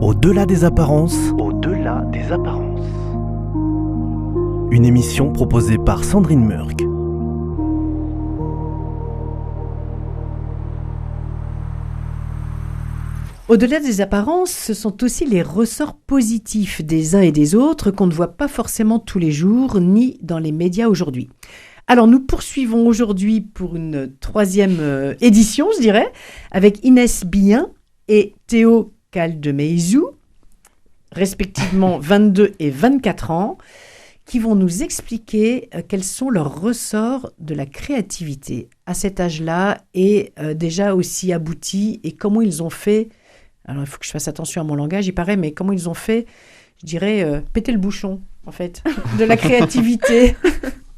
Au-delà des apparences. Au-delà des apparences. Une émission proposée par Sandrine Murk. Au-delà des apparences, ce sont aussi les ressorts positifs des uns et des autres qu'on ne voit pas forcément tous les jours, ni dans les médias aujourd'hui. Alors nous poursuivons aujourd'hui pour une troisième édition, je dirais, avec Inès Billin et Théo Caldemeizou, respectivement 22 et 24 ans, qui vont nous expliquer quels sont leurs ressorts de la créativité à cet âge-là et déjà aussi aboutis et comment ils ont fait. Alors, il faut que je fasse attention à mon langage, il paraît, mais comment ils ont fait, je dirais, péter le bouchon, en fait, de la créativité.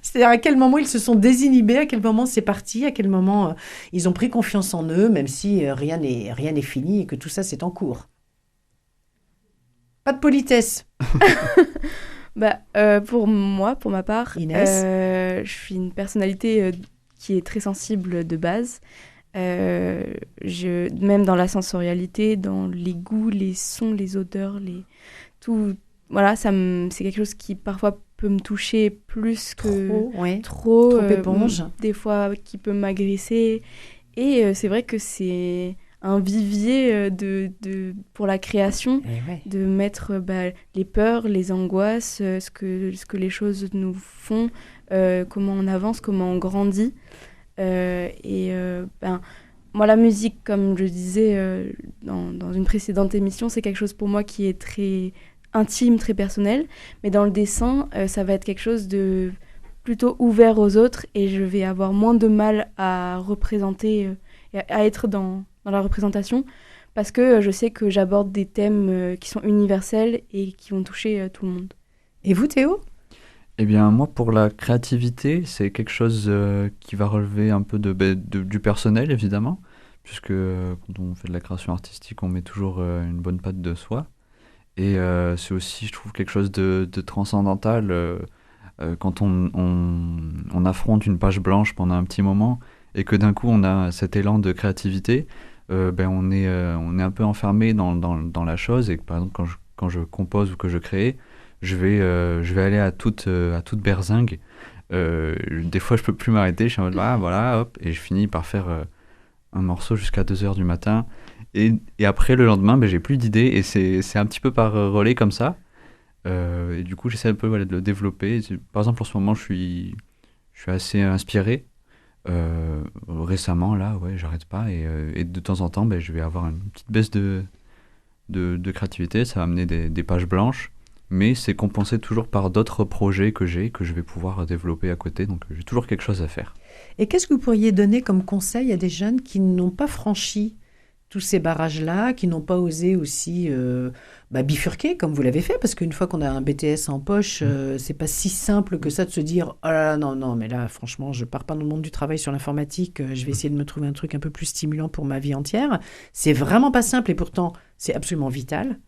C'est-à-dire à quel moment ils se sont désinhibés, à quel moment c'est parti, à quel moment ils ont pris confiance en eux, même si rien n'est fini et que tout ça, c'est en cours. Pas de politesse. Pour ma part, Inès. je suis une personnalité qui est très sensible de base. Même dans la sensorialité, dans les goûts, les sons, les odeurs, tout, voilà, c'est quelque chose qui parfois peut me toucher plus que trop éponge. Des fois qui peut m'agresser. Et c'est vrai que c'est un vivier pour la création, de mettre les peurs, les angoisses, ce que les choses nous font, comment on avance, comment on grandit. Moi, la musique, comme je disais dans une précédente émission, c'est quelque chose pour moi qui est très intime, très personnel. Mais dans le dessin, ça va être quelque chose de plutôt ouvert aux autres et je vais avoir moins de mal à représenter, à être dans la représentation parce que je sais que j'aborde des thèmes qui sont universels et qui vont toucher tout le monde. Et vous, Théo ? Eh bien, moi, pour la créativité, c'est quelque chose qui va relever un peu du personnel, évidemment, puisque quand on fait de la création artistique, on met toujours une bonne patte de soi. Et c'est aussi, je trouve, quelque chose de transcendantal quand on affronte une page blanche pendant un petit moment et que d'un coup, on a cet élan de créativité, on est un peu enfermé dans la chose. Et que, par exemple, quand je compose ou que je crée, je vais aller à toute berzingue. Des fois, je peux plus m'arrêter. Je suis en mode, voilà, hop. Et je finis par faire un morceau jusqu'à 2h du matin. Et après, le lendemain, j'ai plus d'idées. Et c'est un petit peu par relais comme ça. Et du coup, j'essaie un peu de le développer. Par exemple, en ce moment, je suis assez inspiré. Récemment, là, j'arrête pas. Et de temps en temps, je vais avoir une petite baisse de créativité. Ça va amener des pages blanches. Mais c'est compensé toujours par d'autres projets que je vais pouvoir développer à côté. Donc, j'ai toujours quelque chose à faire. Et qu'est-ce que vous pourriez donner comme conseil à des jeunes qui n'ont pas franchi tous ces barrages-là, qui n'ont pas osé aussi bifurquer comme vous l'avez fait? Parce qu'une fois qu'on a un BTS en poche, c'est pas si simple que ça de se dire « Oh là là, non, mais là, franchement, je pars pas dans le monde du travail sur l'informatique, je vais essayer de me trouver un truc un peu plus stimulant pour ma vie entière. » C'est vraiment pas simple et pourtant, c'est absolument vital.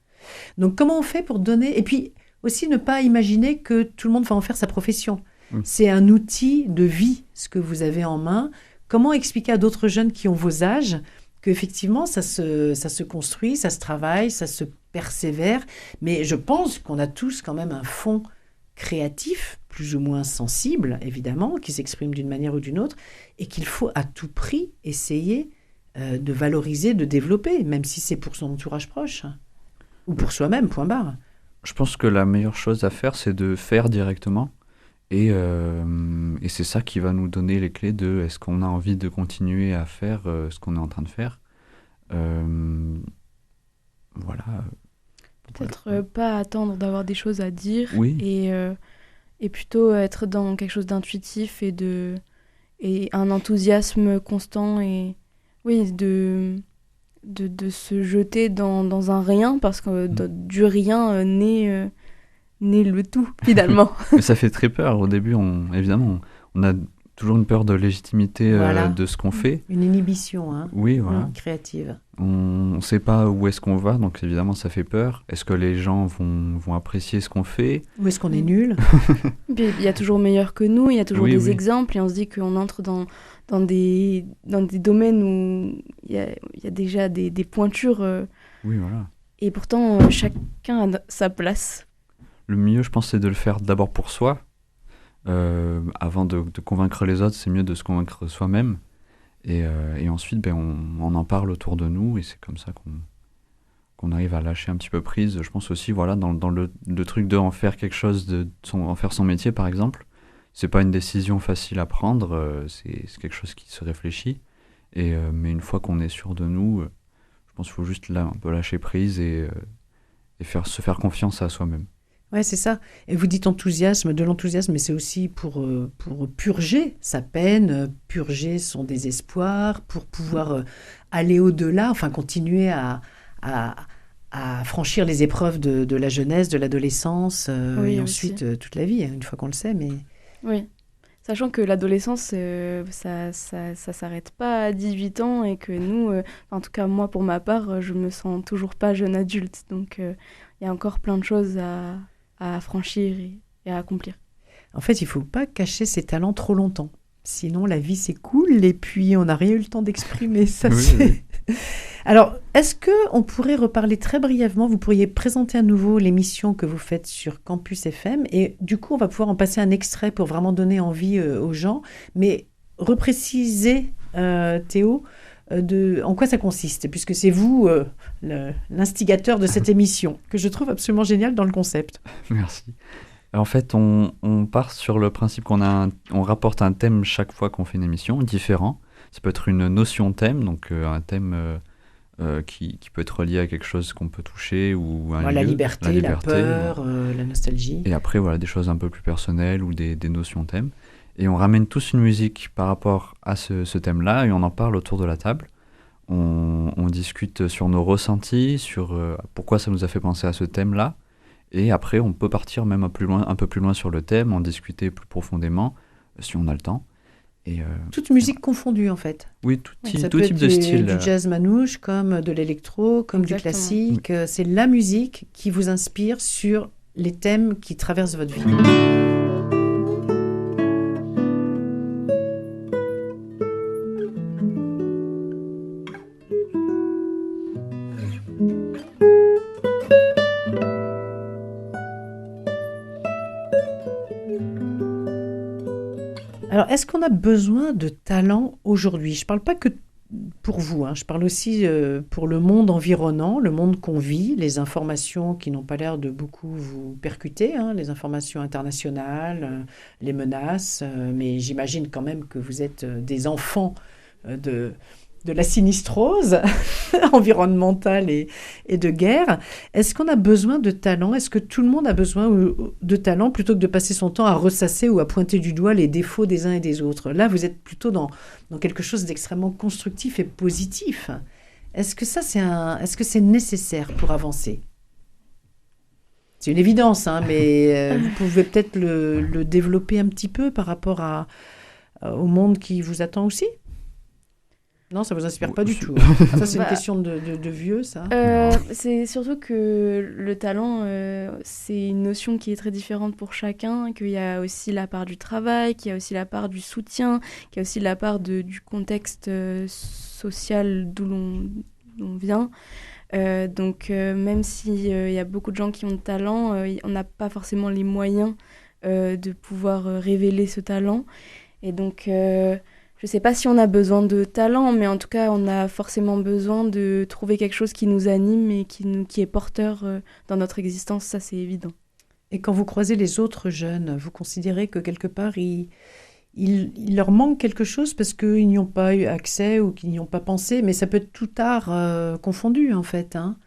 Donc, comment on fait pour donner... Et puis, aussi, ne pas imaginer que tout le monde va en faire sa profession. C'est un outil de vie, ce que vous avez en main. Comment expliquer à d'autres jeunes qui ont vos âges qu'effectivement, ça se construit, ça se travaille, ça se persévère. Mais je pense qu'on a tous quand même un fond créatif, plus ou moins sensible, évidemment, qui s'exprime d'une manière ou d'une autre, et qu'il faut à tout prix essayer de valoriser, de développer, même si c'est pour son entourage proche. Ou pour soi-même, point barre. Je pense que la meilleure chose à faire, c'est de faire directement. Et c'est ça qui va nous donner les clés de est-ce qu'on a envie de continuer à faire ce qu'on est en train de faire. Voilà. Peut-être pas attendre d'avoir des choses à dire. Oui. Et plutôt être dans quelque chose d'intuitif et un enthousiasme constant. Et oui, de se jeter dans un rien, parce que du rien naît le tout, finalement. Mais ça fait très peur. Au début, évidemment, on a toujours une peur de légitimité de ce qu'on fait. Une inhibition, oui, voilà. Créative. On ne sait pas où est-ce qu'on va, donc évidemment, ça fait peur. Est-ce que les gens vont apprécier ce qu'on fait? Ou est-ce qu'on est nul? Il y a toujours meilleur que nous, il y a toujours des exemples, et on se dit qu'on entre dans des domaines où il y a déjà des pointures. Oui, voilà. Et pourtant, chacun a sa place. Le mieux, je pense, c'est de le faire d'abord pour soi. Avant de convaincre les autres, c'est mieux de se convaincre soi-même. Et ensuite, on en parle autour de nous et c'est comme ça qu'on arrive à lâcher un petit peu prise. Je pense aussi, voilà, dans le truc de en faire quelque chose, en faire son métier, par exemple. C'est pas une décision facile à prendre, c'est quelque chose qui se réfléchit. Mais une fois qu'on est sûr de nous, je pense qu'il faut juste un peu lâcher prise et se faire confiance à soi-même. Ouais, c'est ça. Et vous dites de l'enthousiasme, mais c'est aussi pour purger sa peine, purger son désespoir, pour pouvoir aller au-delà, enfin continuer à franchir les épreuves de la jeunesse, de l'adolescence, Oui, et aussi. ensuite toute la vie, une fois qu'on le sait. Mais Oui. Sachant que l'adolescence, ça s'arrête pas à 18 ans et que nous, en tout cas moi pour ma part, je me sens toujours pas jeune adulte. Donc il y a encore plein de choses à franchir et à accomplir. en fait, il faut pas cacher ses talents trop longtemps. Sinon, la vie s'écoule et puis on n'a rien eu le temps d'exprimer. Ça, Oui, c'est... Alors, est-ce qu'on pourrait reparler très brièvement, vous pourriez présenter à nouveau l'émission que vous faites sur Campus FM et du coup, on va pouvoir en passer un extrait pour vraiment donner envie aux gens, mais repréciser, Théo, en quoi ça consiste, puisque c'est vous l'instigateur de cette émission, que je trouve absolument génial dans le concept. Merci. En fait, on part sur le principe on rapporte un thème chaque fois qu'on fait une émission, différent. Ça peut être une notion thème, donc un thème qui peut être lié à quelque chose qu'on peut toucher ou un La lieu, liberté, la peur, la nostalgie. Et après, voilà, des choses un peu plus personnelles ou des notions thèmes. Et on ramène tous une musique par rapport à ce thème-là et on en parle autour de la table. On discute sur nos ressentis, sur pourquoi ça nous a fait penser à ce thème-là. Et après, on peut partir même un peu plus loin sur le thème, en discuter plus profondément, si on a le temps. Toute musique confondue, en fait. Oui, tout Ça tout peut type être de style. du jazz manouche, comme de l'électro, comme du Exactement. classique. C'est la musique qui vous inspire sur les thèmes qui traversent votre vie. Alors, est-ce qu'on a besoin de talent aujourd'hui? Je ne parle pas que pour vous, hein. Je parle aussi pour le monde environnant, le monde qu'on vit, les informations qui n'ont pas l'air de beaucoup vous percuter, hein, les informations internationales, les menaces, mais j'imagine quand même que vous êtes des enfants de la sinistrose environnementale et de guerre. Est-ce qu'on a besoin de talent? Est-ce que tout le monde a besoin de talent plutôt que de passer son temps à ressasser ou à pointer du doigt les défauts des uns et des autres? Là, vous êtes plutôt dans quelque chose d'extrêmement constructif et positif. Est-ce que est-ce que c'est nécessaire pour avancer? C'est une évidence, hein, mais vous pouvez peut-être le développer un petit peu par rapport au monde qui vous attend aussi? Non, ça ne vous inspire pas du tout. Ça, c'est une question de vieux, ça. C'est surtout que le talent, c'est une notion qui est très différente pour chacun, qu'il y a aussi la part du travail, qu'il y a aussi la part du soutien, qu'il y a aussi la part du contexte social d'où l'on vient. Donc, même s'il y a beaucoup de gens qui ont de talent, on n'a pas forcément les moyens de pouvoir révéler ce talent. Et donc... je ne sais pas si on a besoin de talent, mais en tout cas, on a forcément besoin de trouver quelque chose qui nous anime et qui est porteur dans notre existence, ça c'est évident. Et quand vous croisez les autres jeunes, vous considérez que quelque part, il leur manque quelque chose parce qu'ils n'y ont pas eu accès ou qu'ils n'y ont pas pensé, mais ça peut être tout art confondu en fait, hein.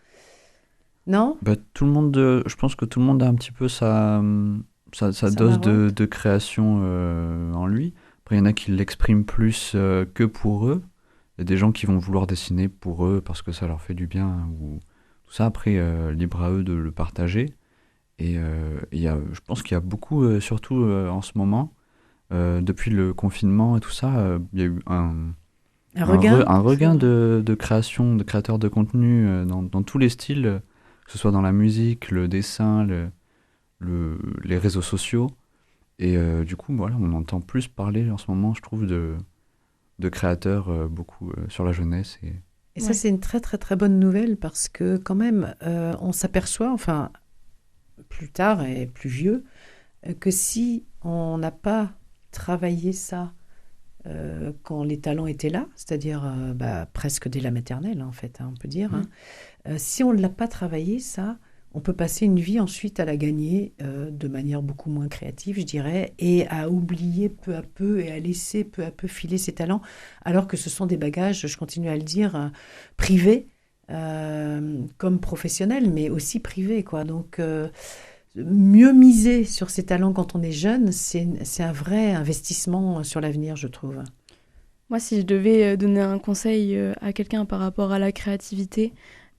Non? Tout le monde, je pense que tout le monde a un petit peu sa dose de création en lui. Après, il y en a qui l'expriment plus que pour eux. Il y a des gens qui vont vouloir dessiner pour eux parce que ça leur fait du bien. Ou tout ça, après, libre à eux de le partager. Et je pense qu'il y a beaucoup, surtout en ce moment, depuis le confinement et tout ça, il y a eu un regain de création, de créateurs de contenu dans tous les styles, que ce soit dans la musique, le dessin, les réseaux sociaux. Et du coup, voilà, on entend plus parler en ce moment, je trouve, de créateurs beaucoup sur la jeunesse. Et ça, c'est une très, très, très bonne nouvelle parce que quand même, on s'aperçoit, enfin, plus tard et plus vieux, que si on n'a pas travaillé ça quand les talents étaient là, c'est-à-dire presque dès la maternelle, en fait, on peut dire, si on ne l'a pas travaillé, ça, on peut passer une vie ensuite à la gagner de manière beaucoup moins créative, je dirais, et à oublier peu à peu et à laisser peu à peu filer ses talents, alors que ce sont des bagages, je continue à le dire, privés, comme professionnels, mais aussi privés, quoi. Donc, mieux miser sur ses talents quand on est jeune, c'est un vrai investissement sur l'avenir, je trouve. Moi, si je devais donner un conseil à quelqu'un par rapport à la créativité,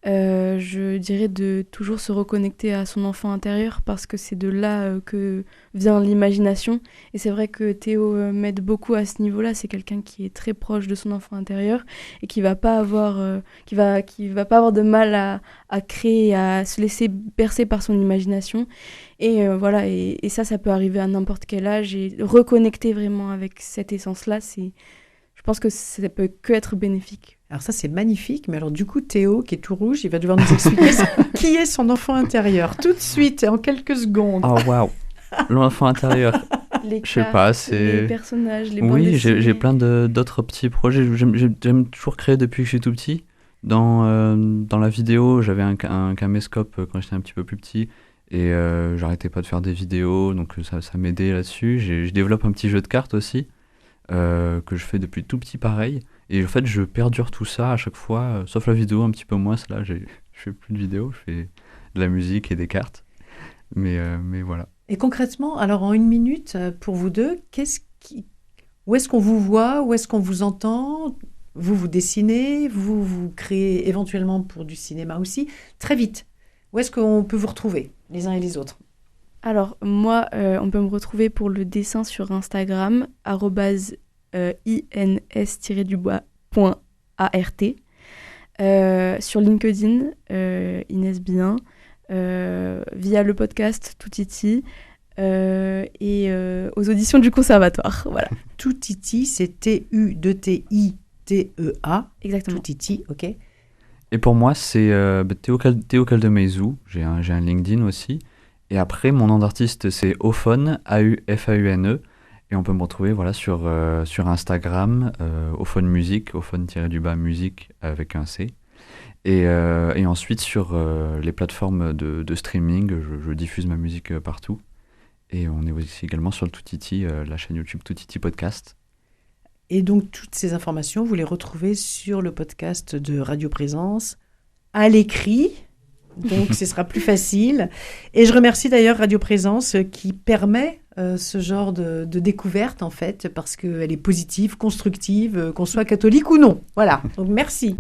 je dirais de toujours se reconnecter à son enfant intérieur parce que c'est de là que vient l'imagination. Et c'est vrai que Théo m'aide beaucoup à ce niveau-là. C'est quelqu'un qui est très proche de son enfant intérieur et qui va pas avoir, qui va pas avoir de mal à créer, à se laisser bercer par son imagination. Et voilà. Et ça peut arriver à n'importe quel âge. Et reconnecter vraiment avec cette essence-là, je pense que ça peut que être bénéfique. Alors ça, c'est magnifique. Mais alors du coup, Théo, qui est tout rouge, il va devoir nous expliquer qui est son enfant intérieur. Tout de suite, en quelques secondes. Oh, waouh. L'enfant intérieur. Les Je sais pas, c'est... les personnages, les bandes Oui, dessinées. j'ai plein d'autres petits projets. J'aime toujours créer depuis que je suis tout petit. Dans la vidéo, j'avais un caméscope quand j'étais un petit peu plus petit. Et j'arrêtais pas de faire des vidéos, donc ça m'aidait là-dessus. Je développe un petit jeu de cartes aussi, que je fais depuis tout petit pareil. Et en fait, je perdure tout ça à chaque fois, sauf la vidéo un petit peu moins. Là, je fais plus de vidéos, je fais de la musique et des cartes. Mais voilà. Et concrètement, alors en 1 minute, pour vous deux, où est-ce qu'on vous voit, où est-ce qu'on vous entend? Vous dessinez, vous créez éventuellement pour du cinéma aussi. Très vite, où est-ce qu'on peut vous retrouver, les uns et les autres? Alors, moi, on peut me retrouver pour le dessin sur Instagram, ins-art. Sur LinkedIn, Inès Bien, via le podcast Toutiti et aux auditions du conservatoire. Voilà. Toutiti, c'est T-U-2-T-I-T-E-A. Exactement. Toutiti, ok. Et pour moi, c'est Théo Caldemezou. J'ai un LinkedIn aussi. Et après, mon nom d'artiste, c'est Ophone, A-U-F-A-U-N-E. Et on peut me retrouver sur Instagram, Ophone Musique, Ophone-du-bas musique avec un C. Et ensuite, sur les plateformes de streaming, je diffuse ma musique partout. Et on est aussi également sur le Toutiti, la chaîne YouTube Toutiti Podcast. Et donc, toutes ces informations, vous les retrouvez sur le podcast de Radio Présence, à l'écrit. Donc, ce sera plus facile. Et je remercie d'ailleurs Radio Présence qui permet ce genre de découverte, en fait, parce qu'elle est positive, constructive, qu'on soit catholique ou non. Voilà. Donc, merci.